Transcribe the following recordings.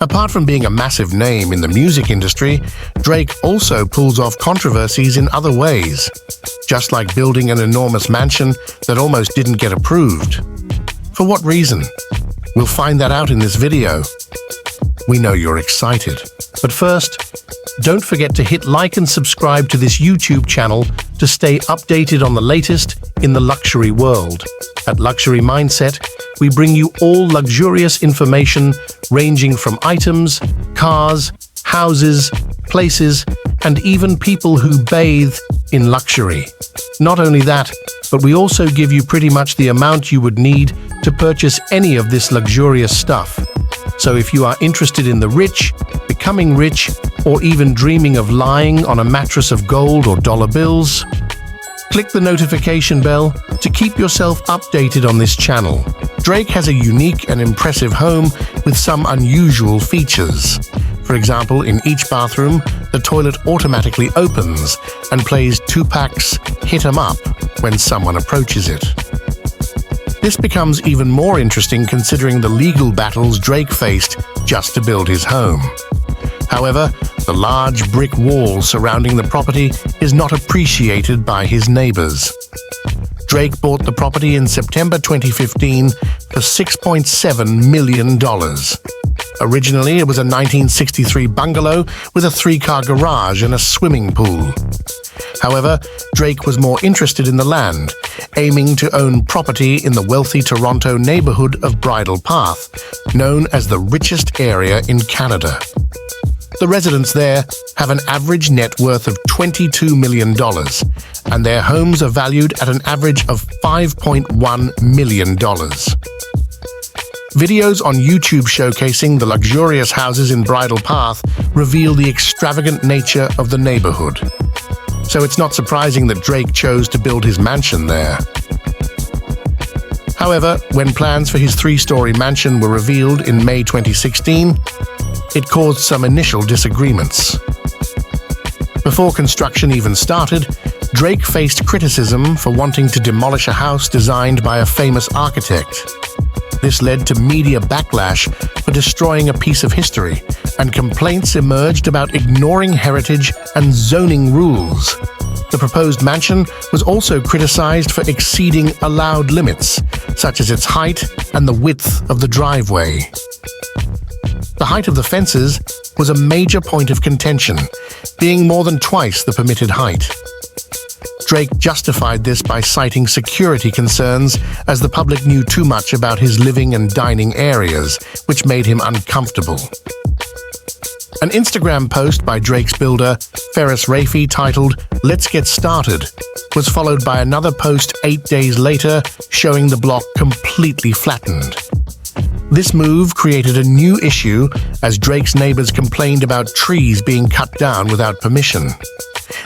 Apart from being a massive name in the music industry, Drake also pulls off controversies in other ways, just like building an enormous mansion that almost didn't get approved. For what reason? We'll find that out in this video. We know you're excited. But first, don't forget to hit like and subscribe to this YouTube channel to stay updated on the latest in the luxury world. At Luxury Mindset, we bring you all luxurious information ranging from items, cars, houses, places, and even people who bathe in luxury. Not only that, but we also give you pretty much the amount you would need to purchase any of this luxurious stuff. So if you are interested in the rich, becoming rich, or even dreaming of lying on a mattress of gold or dollar bills, click the notification bell to keep yourself updated on this channel. Drake has a unique and impressive home with some unusual features. For example, in each bathroom, the toilet automatically opens and plays Tupac's "Hit 'Em Up" when someone approaches it. This becomes even more interesting considering the legal battles Drake faced just to build his home. However, the large brick wall surrounding the property is not appreciated by his neighbors. Drake bought the property in September 2015 for $6.7 million. Originally, it was a 1963 bungalow with a 3-car garage and a swimming pool. However, Drake was more interested in the land, aiming to own property in the wealthy Toronto neighborhood of Bridle Path, known as the richest area in Canada. The residents there have an average net worth of $22 million, and their homes are valued at an average of $5.1 million. Videos on YouTube showcasing the luxurious houses in Bridle Path reveal the extravagant nature of the neighborhood. So it's not surprising that Drake chose to build his mansion there. However, when plans for his 3-story mansion were revealed in May 2016, it caused some initial disagreements. Before construction even started, Drake faced criticism for wanting to demolish a house designed by a famous architect. This led to media backlash for destroying a piece of history, and complaints emerged about ignoring heritage and zoning rules. The proposed mansion was also criticized for exceeding allowed limits, such as its height and the width of the driveway. The height of the fences was a major point of contention, being more than twice the permitted height. Drake justified this by citing security concerns, as the public knew too much about his living and dining areas, which made him uncomfortable. An Instagram post by Drake's builder, Ferris Rafi, titled "Let's Get Started," was followed by another post 8 days later showing the block completely flattened. This move created a new issue as Drake's neighbors complained about trees being cut down without permission.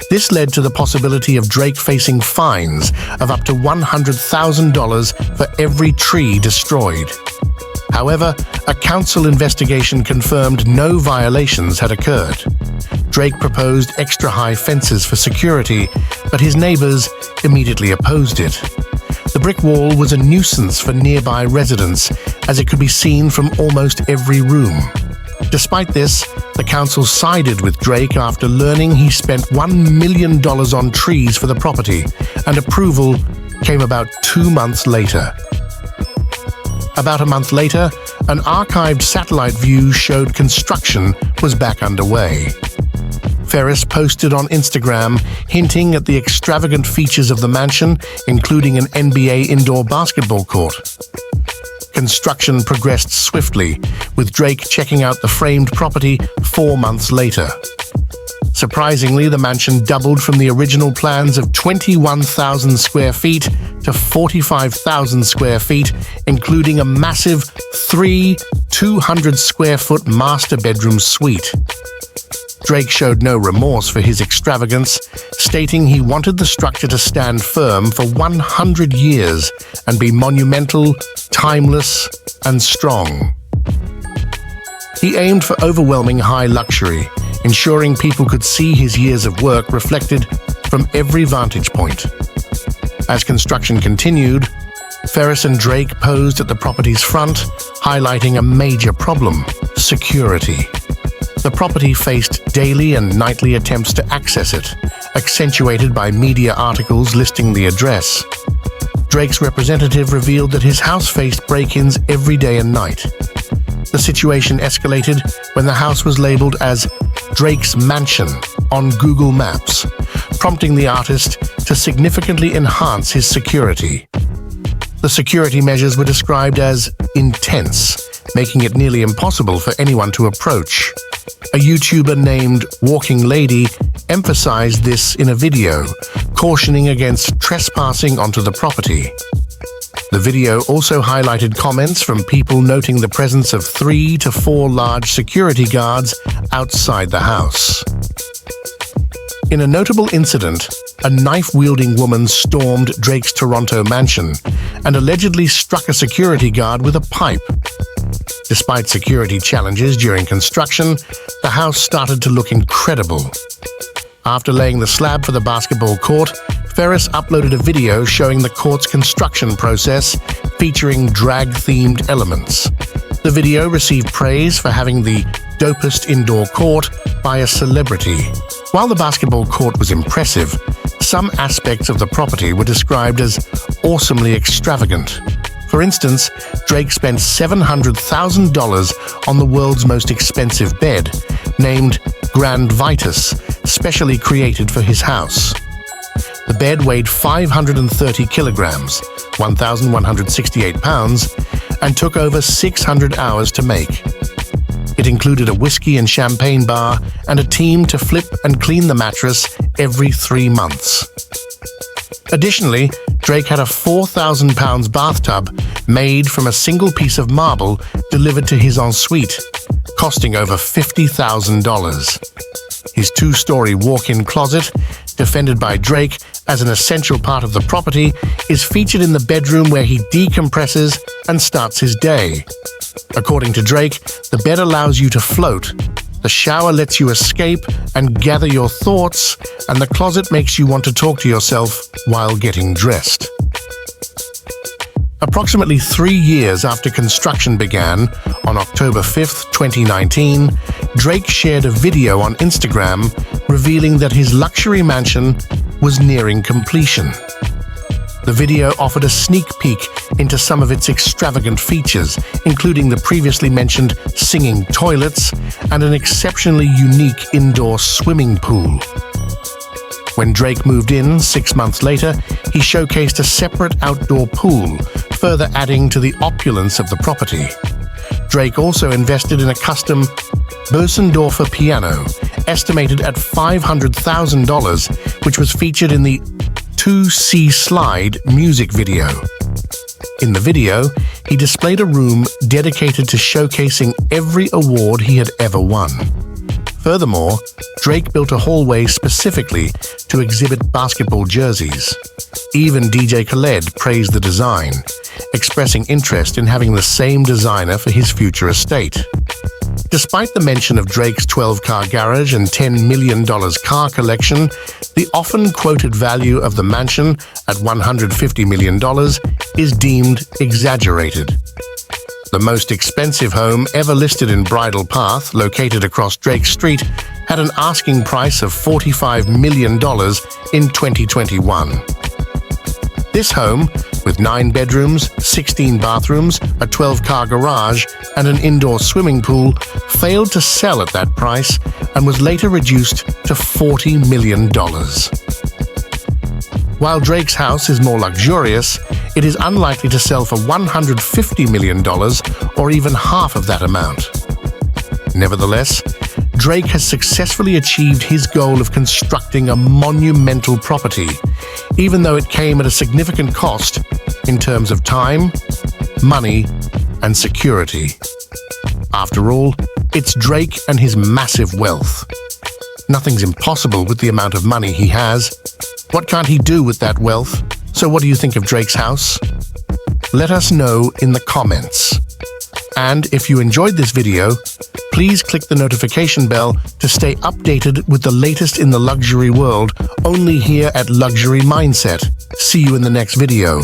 This led to the possibility of Drake facing fines of up to $100,000 for every tree destroyed. However, a council investigation confirmed no violations had occurred. Drake proposed extra-high fences for security, but his neighbors immediately opposed it. The brick wall was a nuisance for nearby residents, as it could be seen from almost every room. Despite this, the council sided with Drake after learning he spent $1 million on trees for the property, and approval came about 2 months later. About a month later, an archived satellite view showed construction was back underway. Ferris posted on Instagram, hinting at the extravagant features of the mansion, including an NBA indoor basketball court. Construction progressed swiftly, with Drake checking out the framed property 4 months later. Surprisingly, the mansion doubled from the original plans of 21,000 square feet to 45,000 square feet, including a massive 200-square-foot master bedroom suite. Drake showed no remorse for his extravagance, stating he wanted the structure to stand firm for 100 years and be monumental, timeless, and strong. He aimed for overwhelming high luxury, ensuring people could see his years of work reflected from every vantage point. As construction continued, Ferris and Drake posed at the property's front, highlighting a major problem: security. The property faced daily and nightly attempts to access it, accentuated by media articles listing the address. Drake's representative revealed that his house faced break-ins every day and night. The situation escalated when the house was labeled as Drake's Mansion on Google Maps, prompting the artist to significantly enhance his security. The security measures were described as intense, making it nearly impossible for anyone to approach. A YouTuber named Walking Lady emphasized this in a video, cautioning against trespassing onto the property. The video also highlighted comments from people noting the presence of 3 to 4 large security guards outside the house. In a notable incident, a knife-wielding woman stormed Drake's Toronto mansion and allegedly struck a security guard with a pipe. Despite security challenges during construction, the house started to look incredible. After laying the slab for the basketball court, Ferris uploaded a video showing the court's construction process, featuring drag-themed elements. The video received praise for having the dopest indoor court by a celebrity. While the basketball court was impressive, some aspects of the property were described as awesomely extravagant. For instance, Drake spent $700,000 on the world's most expensive bed, named Grand Vitus, specially created for his house. The bed weighed 530 kilograms, 1,168 pounds, and took over 600 hours to make. It included a whiskey and champagne bar and a team to flip and clean the mattress every 3 months. Additionally, Drake had a 4,000 pounds bathtub made from a single piece of marble delivered to his ensuite, costing over $50,000. His 2-story walk-in closet, defended by Drake as an essential part of the property, is featured in the bedroom where he decompresses and starts his day. According to Drake, the bed allows you to float, the shower lets you escape and gather your thoughts, and the closet makes you want to talk to yourself while getting dressed. Approximately 3 years after construction began, on October 5, 2019, Drake shared a video on Instagram revealing that his luxury mansion was nearing completion. The video offered a sneak peek into some of its extravagant features, including the previously mentioned singing toilets and an exceptionally unique indoor swimming pool. When Drake moved in 6 months later, he showcased a separate outdoor pool, further adding to the opulence of the property. Drake also invested in a custom Bösendorfer piano, estimated at $500,000, which was featured in the 2C Slide music video. In the video, he displayed a room dedicated to showcasing every award he had ever won. Furthermore, Drake built a hallway specifically to exhibit basketball jerseys. Even DJ Khaled praised the design, expressing interest in having the same designer for his future estate. Despite the mention of Drake's 12-car garage and $10 million car collection, the often quoted value of the mansion at $150 million is deemed exaggerated. The most expensive home ever listed in Bridle Path, located across Drake Street, had an asking price of $45 million in 2021. This home, with 9 bedrooms, 16 bathrooms, a 12-car garage, and an indoor swimming pool, failed to sell at that price and was later reduced to $40 million. While Drake's house is more luxurious, it is unlikely to sell for $150 million or even half of that amount. Nevertheless, Drake has successfully achieved his goal of constructing a monumental property, even though it came at a significant cost in terms of time, money, and security. After all, it's Drake and his massive wealth. Nothing's impossible with the amount of money he has. What can't he do with that wealth? So what do you think of Drake's house? Let us know in the comments. And if you enjoyed this video, please click the notification bell to stay updated with the latest in the luxury world, only here at Luxury Mindset. See you in the next video.